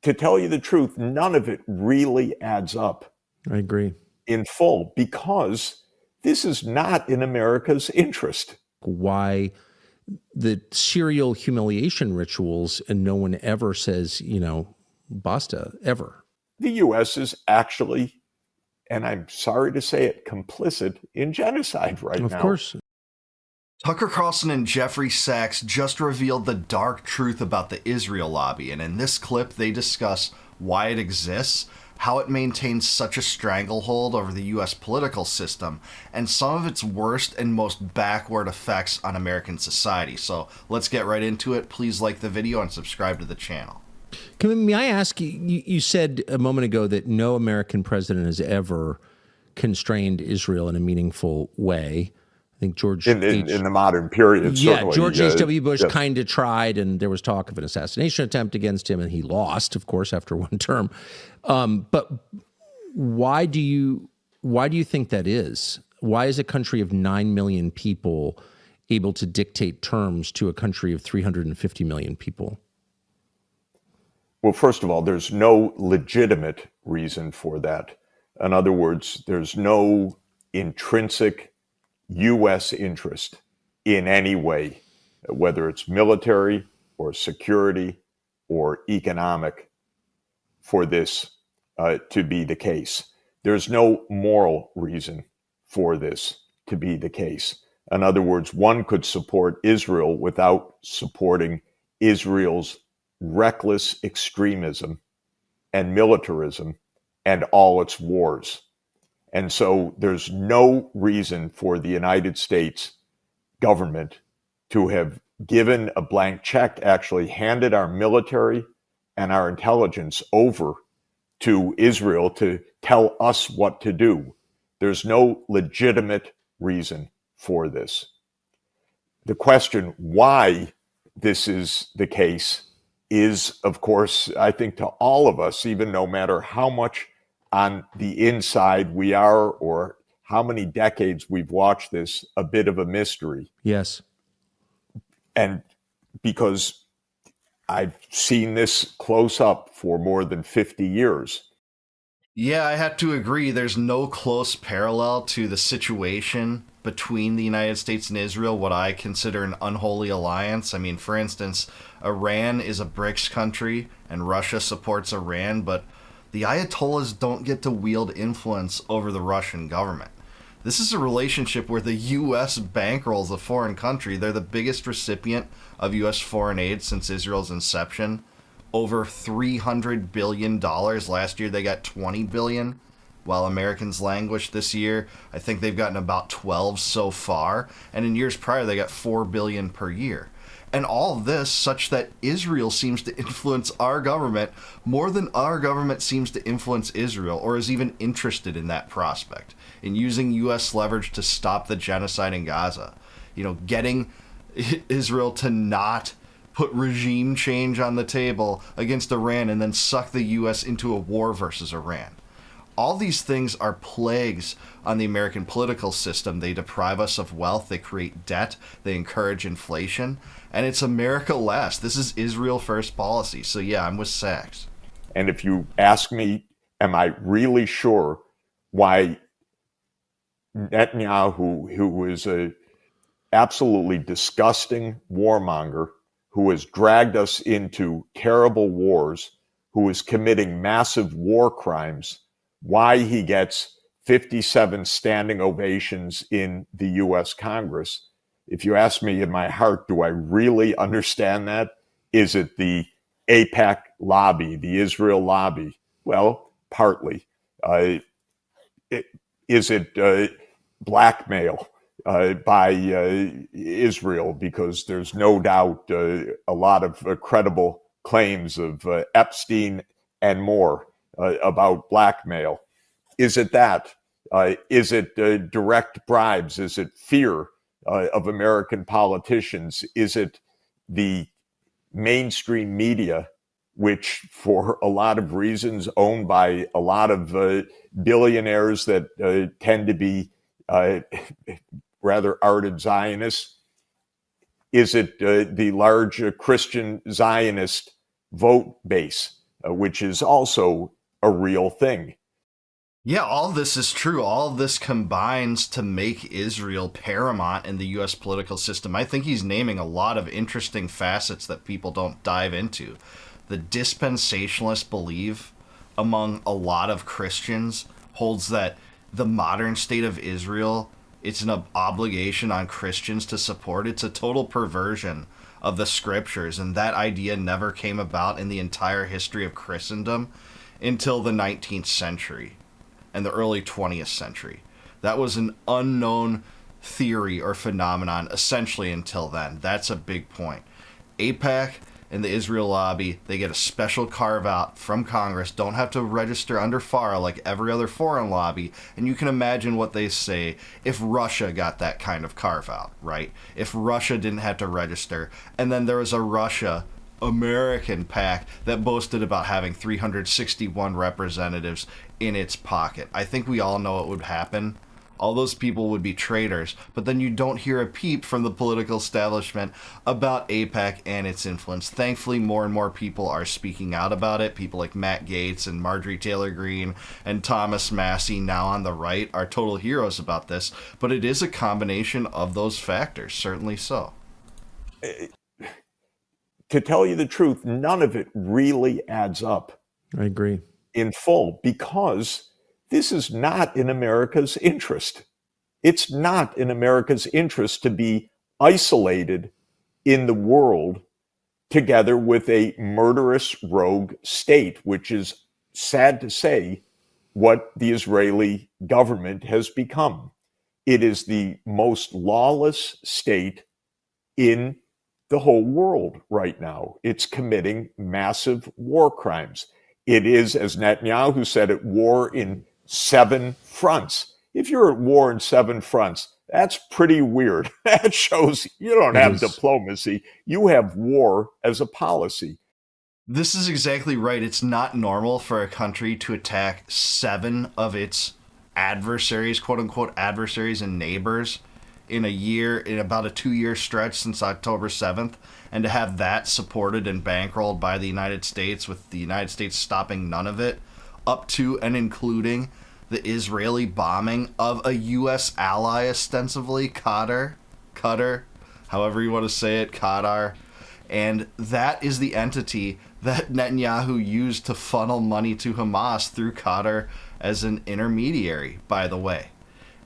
to tell you the truth, none of it really adds up. I agree. In full, because this is not in America's interest. Why the serial humiliation rituals and no one ever says, basta, ever. The U.S. is actually, and I'm sorry to say it, complicit in genocide right now. Of course. Tucker Carlson and Jeffrey Sachs just revealed the dark truth about the Israel lobby, and in this clip they discuss why it exists, how it maintains such a stranglehold over the U.S. political system, and some of its worst and most backward effects on American society. So let's get right into it. Please like the video and subscribe to the channel. May I ask you, you said a moment ago that no American president has ever constrained Israel in a meaningful way. I think George in the modern period. Yeah, certainly. George H.W. Bush kind of tried, and there was talk of an assassination attempt against him, and he lost, of course, after one term. But why do you think that is? Why is a country of 9 million people able to dictate terms to a country of 350 million people? Well, first of all, there's no legitimate reason for that. In other words, there's no intrinsic U.S. interest in any way, whether it's military or security or economic, for this to be the case. There's no moral reason for this to be the case. In other words, one could support Israel without supporting Israel's reckless extremism and militarism and all its wars. And so there's no reason for the United States government to have given a blank check, actually handed our military and our intelligence over to Israel to tell us what to do. There's no legitimate reason for this. The question why this is the case is, of course, I think to all of us, even no matter how much on the inside we are or how many decades we've watched this, a bit of a mystery. Yes. And because I've seen this close up for more than 50 years. Yeah, I have to agree. There's no close parallel to the situation between the United States and Israel, what I consider an unholy alliance. I mean, for instance, Iran is a BRICS country and Russia supports Iran, but the Ayatollahs don't get to wield influence over the Russian government. This is a relationship where the U.S. bankrolls a foreign country. They're the biggest recipient of U.S. foreign aid since Israel's inception. Over $300 billion. Last year they got $20 billion, while Americans languished this year. I think they've gotten about 12 so far. And in years prior, they got $4 billion per year. And all this such that Israel seems to influence our government more than our government seems to influence Israel, or is even interested in that prospect, in using U.S. leverage to stop the genocide in Gaza. Getting Israel to not put regime change on the table against Iran and then suck the U.S. into a war versus Iran. All these things are plagues on the American political system. They deprive us of wealth, they create debt, they encourage inflation, and it's America last. This is Israel first policy. So yeah, I'm with Sachs. And if you ask me, am I really sure why Netanyahu, who is a absolutely disgusting warmonger, who has dragged us into terrible wars, who is committing massive war crimes, why he gets 57 standing ovations in the U.S. Congress. If you ask me in my heart, do I really understand that? Is it the AIPAC lobby, the Israel lobby? Well, partly. Is it blackmail by Israel? Because there's no doubt a lot of credible claims of Epstein and more about blackmail. Is it that? Is it direct bribes? Is it fear of American politicians? Is it the mainstream media, which for a lot of reasons owned by a lot of billionaires that tend to be rather ardent Zionists? Is it the large Christian Zionist vote base which is also a real thing. Yeah, all this is true. All of this combines to make Israel paramount in the U.S. political system. I think he's naming a lot of interesting facets that people don't dive into. The dispensationalist belief among a lot of Christians holds that the modern state of Israel, it's an obligation on Christians to support. It's a total perversion of the scriptures, and that idea never came about in the entire history of Christendom until the 19th century and the early 20th century. That was an unknown theory or phenomenon essentially until then. That's a big point. AIPAC and the Israel lobby, they get a special carve out from Congress, don't have to register under FARA like every other foreign lobby, and you can imagine what they say if Russia got that kind of carve out, right? If Russia didn't have to register, and then there was a Russia American PAC that boasted about having 361 representatives in its pocket. I think we all know what would happen. All those people would be traitors, but then you don't hear a peep from the political establishment about AIPAC and its influence. Thankfully, more and more people are speaking out about it. People like Matt Gaetz and Marjorie Taylor Greene and Thomas Massey, now on the right, are total heroes about this, but it is a combination of those factors, certainly so. To tell you the truth, none of it really adds up. I agree. In full, because this is not in America's interest. It's not in America's interest to be isolated in the world together with a murderous rogue state, which is, sad to say, what the Israeli government has become. It is the most lawless state in the whole world right now. It's committing massive war crimes. It is, as Netanyahu said, at war in 7 fronts. If you're at war in 7 fronts, that's pretty weird. That shows you don't have diplomacy. You have war as a policy. This is exactly right. It's not normal for a country to attack 7 of its adversaries, quote unquote adversaries and neighbors in a year, in about a 2-year stretch since October 7th, and to have that supported and bankrolled by the United States, with the United States stopping none of it, up to and including the Israeli bombing of a U.S. ally, ostensibly, Qatar, however you want to say it, Qatar. And that is the entity that Netanyahu used to funnel money to Hamas through Qatar as an intermediary, by the way.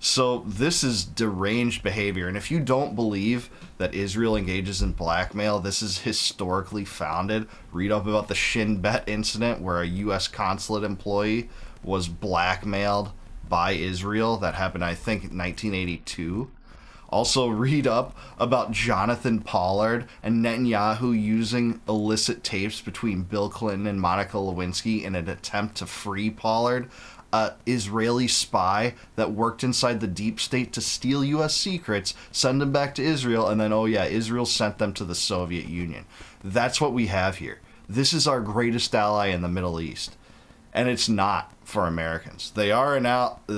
So this is deranged behavior. And if you don't believe that Israel engages in blackmail, this is historically founded. Read up about the Shin Bet incident where a U.S. consulate employee was blackmailed by Israel. That happened, I think, in 1982. Also, read up about Jonathan Pollard and Netanyahu using illicit tapes between Bill Clinton and Monica Lewinsky in an attempt to free Pollard, an Israeli spy that worked inside the deep state to steal U.S. secrets, send them back to Israel, and then, oh yeah, Israel sent them to the Soviet Union. That's what we have here. This is our greatest ally in the Middle East. And it's not for Americans. The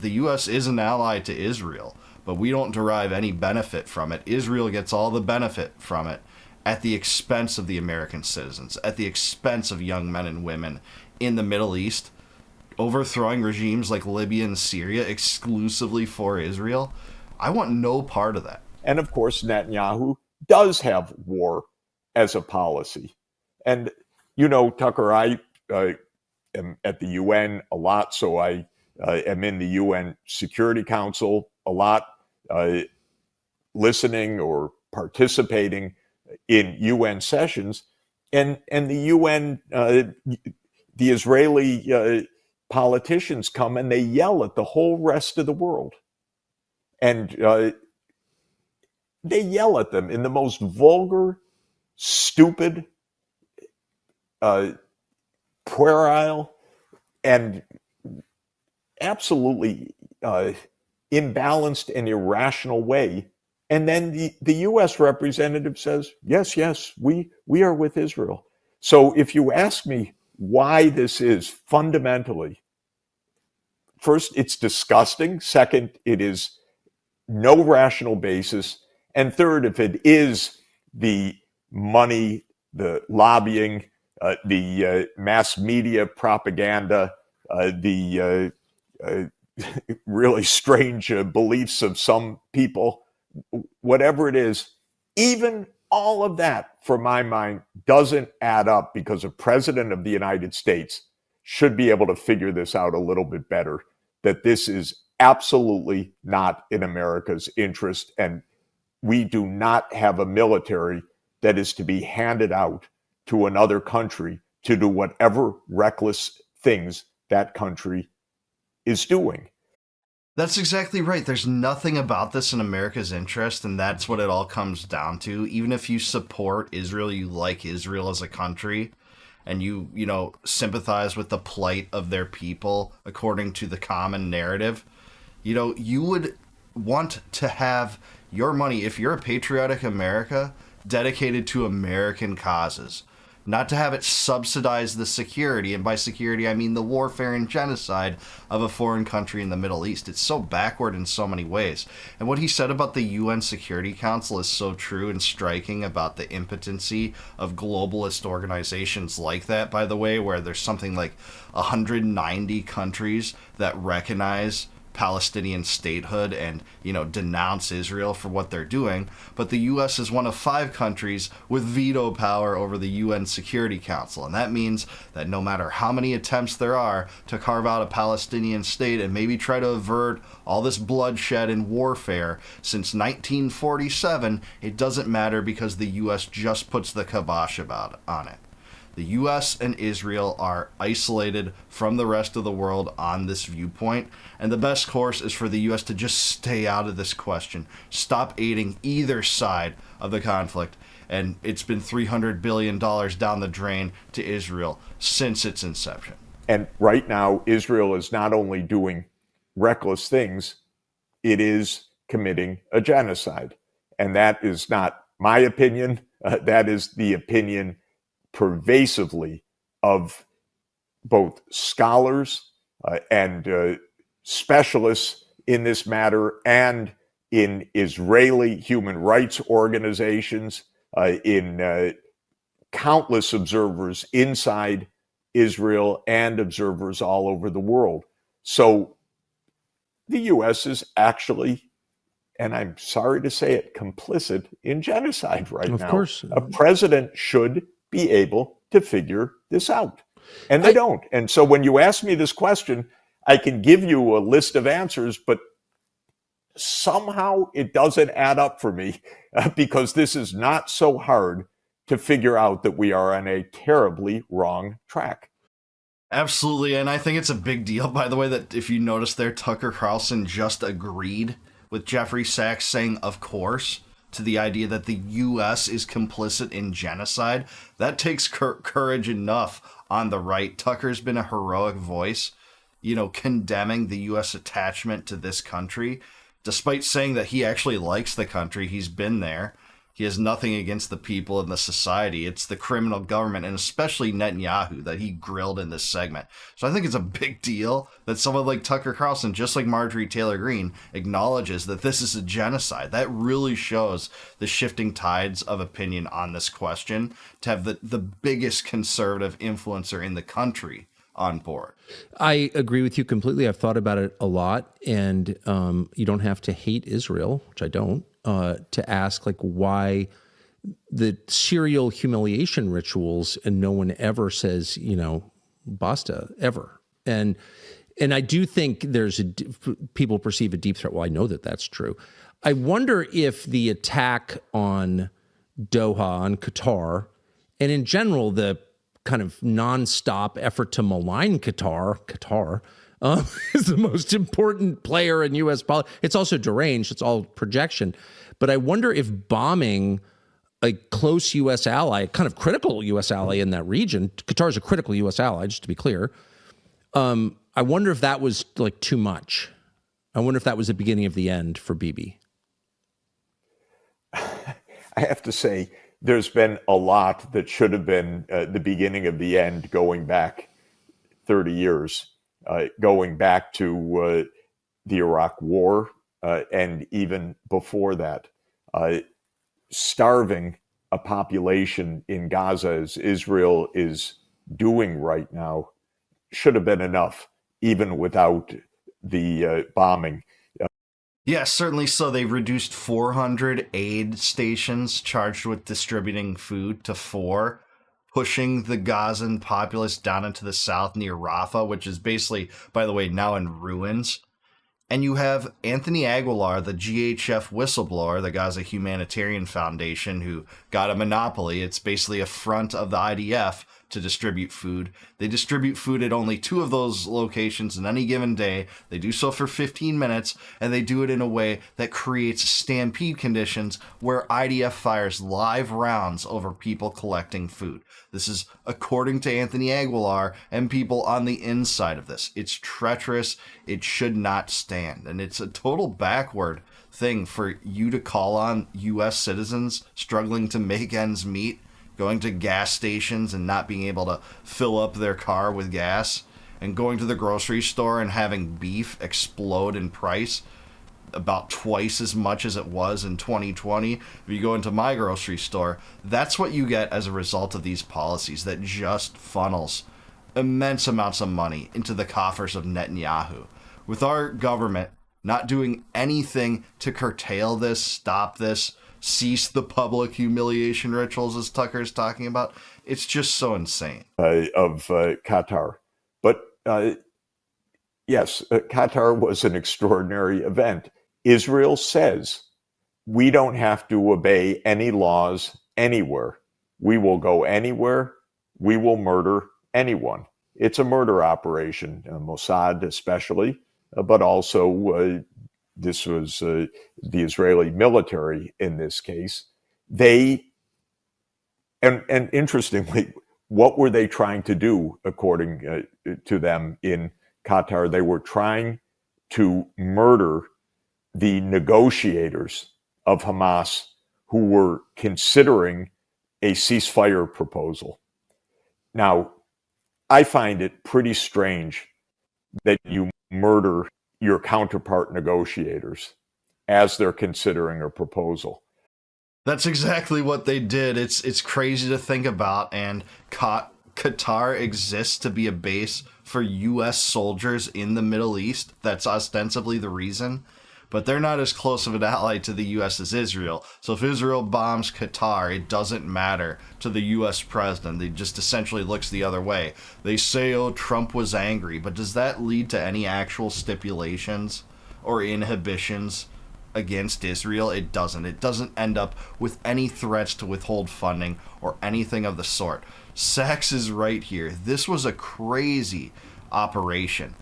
U.S. is an ally to Israel, but we don't derive any benefit from it. Israel gets all the benefit from it at the expense of the American citizens, at the expense of young men and women in the Middle East, overthrowing regimes like Libya and Syria exclusively for Israel. I want no part of that. And of course, Netanyahu does have war as a policy. And, you know, Tucker, I am at the UN a lot, so I am in the UN Security Council a lot, listening or participating in UN sessions. And the UN, the Israeli politicians come and they yell at the whole rest of the world. And they yell at them in the most vulgar, stupid, puerile, and absolutely imbalanced and irrational way. And then the U.S. representative says, yes, we are with Israel. So if you ask me why this is fundamentally, first, it's disgusting. Second, it is no rational basis. And third, if it is the money, the lobbying, the mass media propaganda, the really strange beliefs of some people, whatever it is, even all of that, for my mind, doesn't add up, because a president of the United States should be able to figure this out a little bit better, that this is absolutely not in America's interest. And we do not have a military that is to be handed out to another country to do whatever reckless things that country is doing. That's exactly right. There's nothing about this in America's interest, and that's what it all comes down to. Even if you support Israel, you like Israel as a country, and you sympathize with the plight of their people according to the common narrative, you would want to have your money, if you're a patriotic America, dedicated to American causes. Not to have it subsidize the security, and by security I mean the warfare and genocide of a foreign country in the Middle East. It's so backward in so many ways. And what he said about the UN Security Council is so true and striking about the impotency of globalist organizations like that, by the way, where there's something like 190 countries that recognize Palestinian statehood and, denounce Israel for what they're doing. But the U.S. is one of 5 countries with veto power over the UN Security Council. And that means that no matter how many attempts there are to carve out a Palestinian state and maybe try to avert all this bloodshed and warfare since 1947, it doesn't matter, because the U.S. just puts the kibosh on it. The U.S. and Israel are isolated from the rest of the world on this viewpoint, and the best course is for the U.S. to just stay out of this question. Stop aiding either side of the conflict, and it's been $300 billion down the drain to Israel since its inception. And right now, Israel is not only doing reckless things, it is committing a genocide. And that is not my opinion. That is the opinion pervasively of both scholars and specialists in this matter, and in Israeli human rights organizations, in countless observers inside Israel and observers all over the world. So the U.S. is actually, and I'm sorry to say it, complicit in genocide right now. Of course. A president should be able to figure this out. And they don't. And so when you ask me this question, I can give you a list of answers, but somehow it doesn't add up for me, because this is not so hard to figure out that we are on a terribly wrong track. Absolutely, and I think it's a big deal, by the way, that if you notice there, Tucker Carlson just agreed with Jeffrey Sachs saying, of course, to the idea that the U.S. is complicit in genocide. That takes courage enough on the right. Tucker's been a heroic voice, condemning the U.S. attachment to this country, despite saying that he actually likes the country. He's been there. He has nothing against the people and the society. It's the criminal government, and especially Netanyahu, that he grilled in this segment. So I think it's a big deal that someone like Tucker Carlson, just like Marjorie Taylor Greene, acknowledges that this is a genocide. That really shows the shifting tides of opinion on this question, to have the biggest conservative influencer in the country on board. I agree with you completely. I've thought about it a lot, and you don't have to hate Israel, which I don't, to ask why the serial humiliation rituals, and no one ever says, basta, ever. And I do think people perceive a deep threat. Well, I know that that's true. I wonder if the attack on Doha, on Qatar, and in general, the kind of nonstop effort to malign Qatar is the most important player in U.S. politics. It's also deranged. It's all projection. But I wonder if bombing a close U.S. ally, kind of critical U.S. ally in that region, Qatar is a critical U.S. ally, just to be clear. I wonder if that was too much. I wonder if that was the beginning of the end for Bibi. I have to say, there's been a lot that should have been the beginning of the end, going back 30 years, going back to the Iraq War, and even before that. Starving a population in Gaza as Israel is doing right now should have been enough, even without the bombing. Yeah, certainly so. They've reduced 400 aid stations charged with distributing food to 4, pushing the Gazan populace down into the south near Rafah, which is basically, by the way, now in ruins. And you have Anthony Aguilar, the GHF whistleblower, the Gaza Humanitarian Foundation, who got a monopoly. It's basically a front of the IDF to distribute food. They distribute food at only 2 of those locations in any given day. They do so for 15 minutes, and they do it in a way that creates stampede conditions where IDF fires live rounds over people collecting food. This is according to Anthony Aguilar and people on the inside of this. It's treacherous. It should not stand. And it's a total backward thing for you to call on U.S. citizens struggling to make ends meet, going to gas stations and not being able to fill up their car with gas, and going to the grocery store and having beef explode in price about twice as much as it was in 2020. If you go into my grocery store, that's what you get as a result of these policies that just funnels immense amounts of money into the coffers of Netanyahu. With our government not doing anything to curtail this, stop this, cease the public humiliation rituals, as Tucker's talking about, it's just so insane. Of Qatar. But yes, Qatar was an extraordinary event. Israel says we don't have to obey any laws anywhere. We will go anywhere. We will murder anyone. It's a murder operation, Mossad especially, but also this was the Israeli military in this case. They, and interestingly, what were they trying to do according to them in Qatar? They were trying to murder the negotiators of Hamas who were considering a ceasefire proposal. Now, I find it pretty strange that you murder your counterpart negotiators as they're considering a proposal. That's exactly what they did. It's crazy to think about, and Qatar exists to be a base for U.S. soldiers in the Middle East. That's ostensibly the reason. But they're not as close of an ally to the U.S. as Israel. So if Israel bombs Qatar, it doesn't matter to the U.S. president. They just essentially looks the other way. They say, oh, Trump was angry. But does that lead to any actual stipulations or inhibitions against Israel? It doesn't. It doesn't end up with any threats to withhold funding or anything of the sort. Sachs is right here. This was a crazy operation.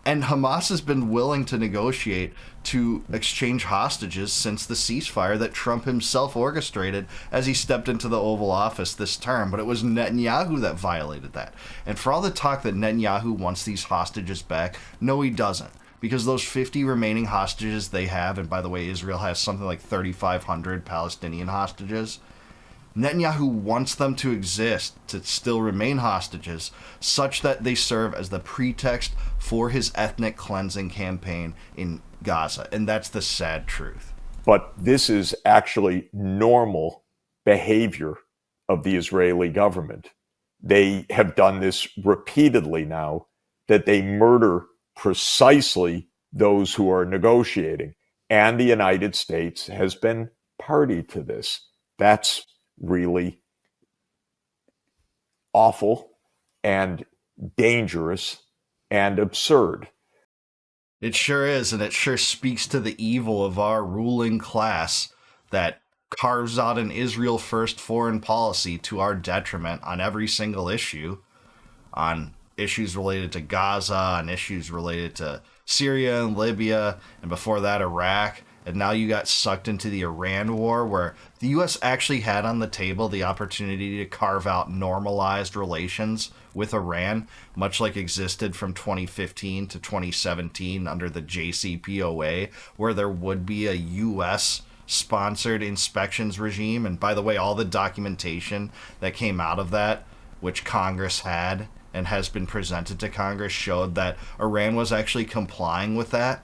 And Hamas has been willing to negotiate to exchange hostages since the ceasefire that Trump himself orchestrated as he stepped into the Oval Office this term. But it was Netanyahu that violated that. And for all the talk that Netanyahu wants these hostages back, no, he doesn't. Because those 50 remaining hostages they have, and by the way, Israel has something like 3,500 Palestinian hostages, Netanyahu wants them to exist, to still remain hostages, such that they serve as the pretext for his ethnic cleansing campaign in Gaza. And that's the sad truth. But this is actually normal behavior of the Israeli government. They have done this repeatedly now, that they murder precisely those who are negotiating. And the United States has been party to this. That's really awful and dangerous and absurd. It sure is, and it sure speaks to the evil of our ruling class that carves out an Israel first foreign policy to our detriment on every single issue, on issues related to Gaza, on issues related to Syria and Libya, and before that Iraq. And now you got sucked into the Iran war, where the U.S. actually had on the table the opportunity to carve out normalized relations with Iran, much like existed from 2015 to 2017 under the JCPOA, where there would be a U.S.-sponsored inspections regime. And by the way, all the documentation that came out of that, which Congress had and has been presented to Congress, showed that Iran was actually complying with that.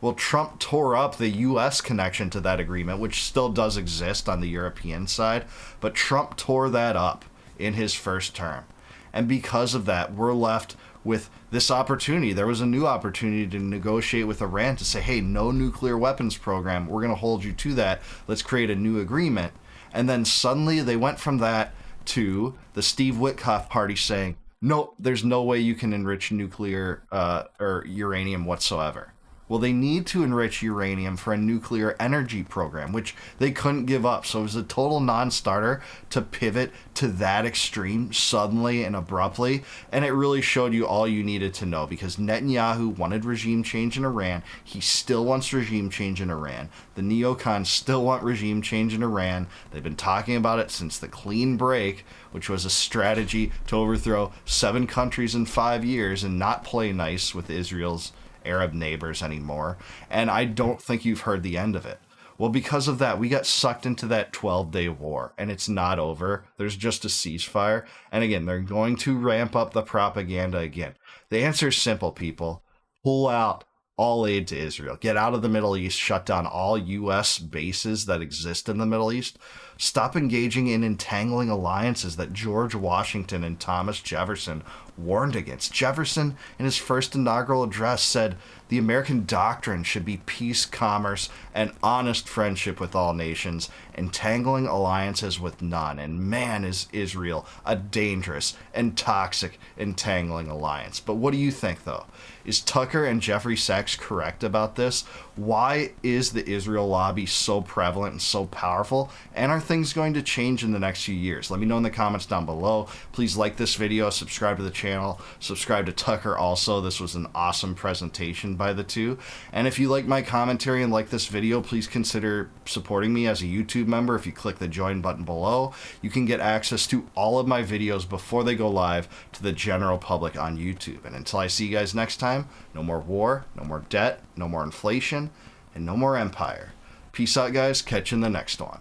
Well, Trump tore up the U.S. connection to that agreement, which still does exist on the European side, but Trump tore that up in his first term. And because of that, we're left with this opportunity. There was a new opportunity to negotiate with Iran to say, hey, no nuclear weapons program. We're going to hold you to that. Let's create a new agreement. And then suddenly they went from that to the Steve Witkoff party saying, no, there's no way you can enrich nuclear or uranium whatsoever. Well, they need to enrich uranium for a nuclear energy program, which they couldn't give up. So it was a total non-starter to pivot to that extreme suddenly and abruptly. And it really showed you all you needed to know, because Netanyahu wanted regime change in Iran. He still wants regime change in Iran. The neocons still want regime change in Iran. They've been talking about it since the clean break, which was a strategy to overthrow 7 countries in 5 years and not play nice with Israel's Arab neighbors anymore. And I don't think you've heard the end of it. Well, because of that, we got sucked into that 12-day war, and it's not over. There's just a ceasefire. And again, they're going to ramp up the propaganda again. The answer is simple, people. Pull out all aid to Israel. Get out of the Middle East. Shut down all U.S. bases that exist in the Middle East. Stop engaging in entangling alliances that George Washington and Thomas Jefferson warned against. Jefferson, in his first inaugural address, said the American doctrine should be peace, commerce, and honest friendship with all nations, entangling alliances with none. And man, is Israel a dangerous and toxic entangling alliance. But what do you think, though? Is Tucker and Jeffrey Sachs correct about this? Why is the Israel lobby so prevalent and so powerful? And are things going to change in the next few years? Let me know in the comments down below. Please like this video, subscribe to the channel, subscribe to Tucker also. This was an awesome presentation by the two. And if you like my commentary and like this video, please consider supporting me as a YouTube member. If you click the join button below, you can get access to all of my videos before they go live to the general public on YouTube. And until I see you guys next time, no more war, no more debt, no more inflation, and no more empire. Peace out, guys. Catch you in the next one.